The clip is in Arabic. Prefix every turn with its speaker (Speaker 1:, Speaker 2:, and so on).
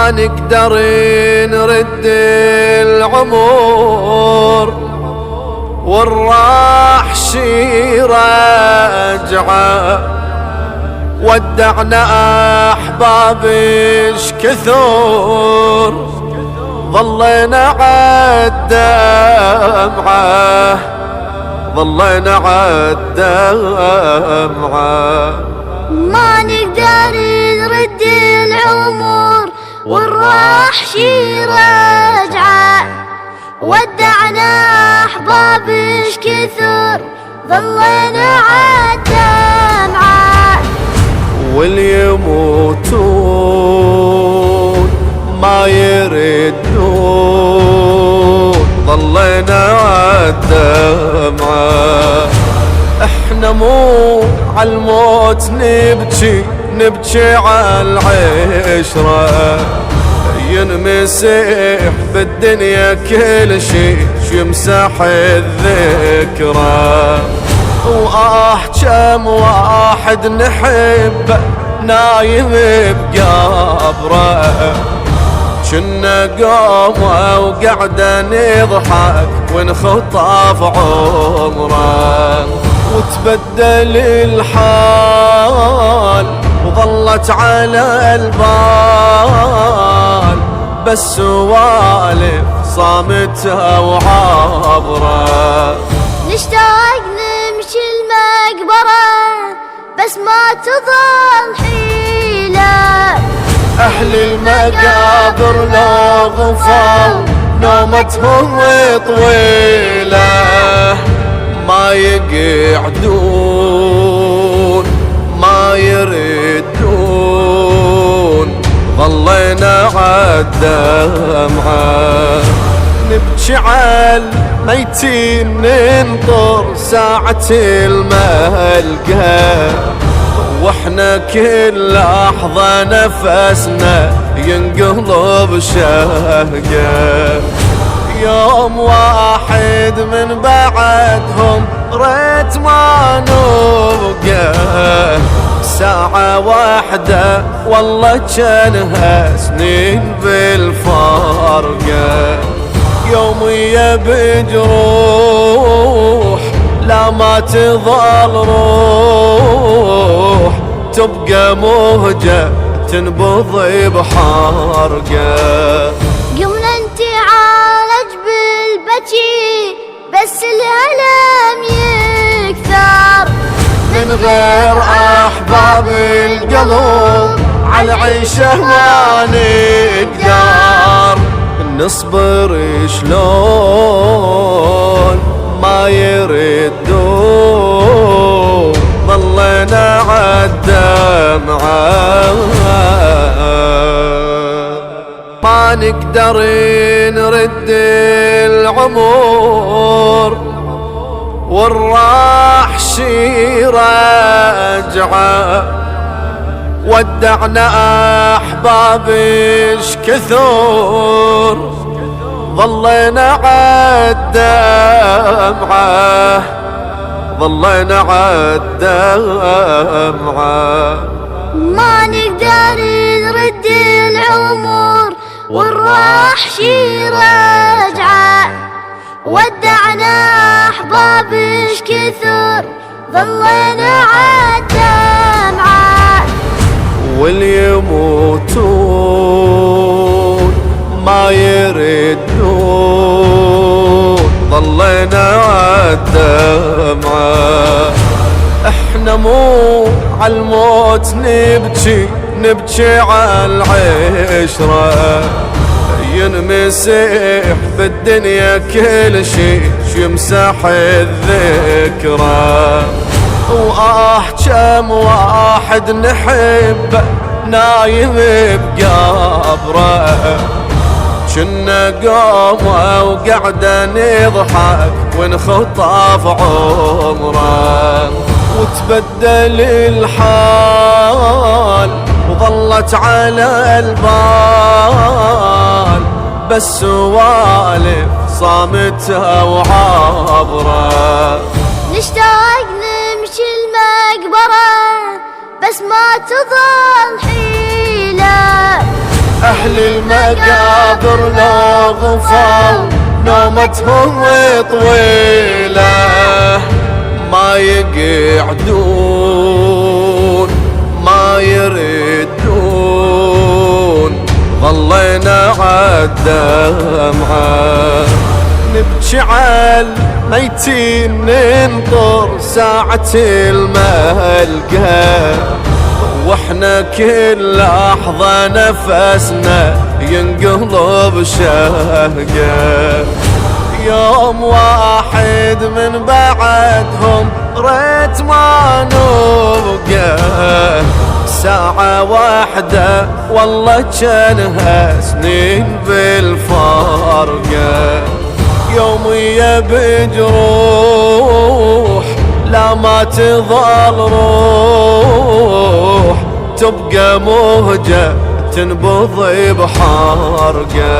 Speaker 1: ما نقدر نرد العمر والراح شي راجعه، ودعنا احباب اش كثر ظلينا عالدمعه، ظلينا عالدمعه.
Speaker 2: ما نقدر نرد العمر والراح شي راجعه، ودعنا احباب اش كثر ظلينا عالدمعه.
Speaker 1: واللي يموتون ما يردون ظلينا عالدمعه. احنا مو عالموت نبكي، نبكي عالعشره، ينمسح بالدنيا كل شي يمسح الذكرى. كم واحد نحبه نايم بقبره، كنا قومه وقعده نضحك ونخطف عمره. وتبدل الحال وظلت على البال بس سوالف صامتها وعابره.
Speaker 2: نشتاق نمشي المقبرة بس ما تظل حيلة،
Speaker 1: أهل المقابر لو غفوا نومتهم طويلة، ما يقعدون ما يردون ظلينا عالدمعة. نبكي عالميتين ننطر ساعة الملقى، واحنا كل لحظة نفسنا ينقلب شهقة. يوم واحد من بعدهم ريت ما نبقى، ساعة واحدة والله جنها سنين بالفارقة. يومية بجروح لا ما تظل روح، تبقى مهجة تنبضي بحرقة.
Speaker 2: قمنا نتعالج بالبكي بس الألم يكثر،
Speaker 1: من غير أحباب القلب عالعيشة ما نقدر. نصبر شلون ما يردون ظلينا عالدمعة. ما نقدر نرد العمر والراح شي راجعه، ودعنا احباب اش كثر ظلينا عالدمعه، ظلينا عالدمعه.
Speaker 2: ما نقدر نرد العمر والراح شي راجعه، ودعنا احباب اش كثر ظلينا عالدمعه.
Speaker 1: واللي يموتون ما يردون ظلينا عالدمعه. احنا مو عالموت نبكي، نبكي عالعشره، ينمسح بالدنيا كل شي يمسح الذكرى. كم واحد نحبه نايم بقبره، كنا قومه وقعده نضحك ونخطف عمره. وتبدل الحال وظلت على البال بس سوالف صامتها وعابره.
Speaker 2: نشتاق نمشي المقبرة بس ما تظل حيلة،
Speaker 1: أهل المقابر لو غفوا نومتهم طويلة ما يقعدون ما يردون ظلينا عالدمعة نبكي عالميتين ننطر ساعة الملقى واحنا كل لحظة نفسنا ينقلب شهقة يوم واحد من بعدهم ريت ما نبقى ساعة واحدة والله جنها سنين بالفارقة يومية بجروح لا ما تظل روح تبقى مهجة تنبض بحارقة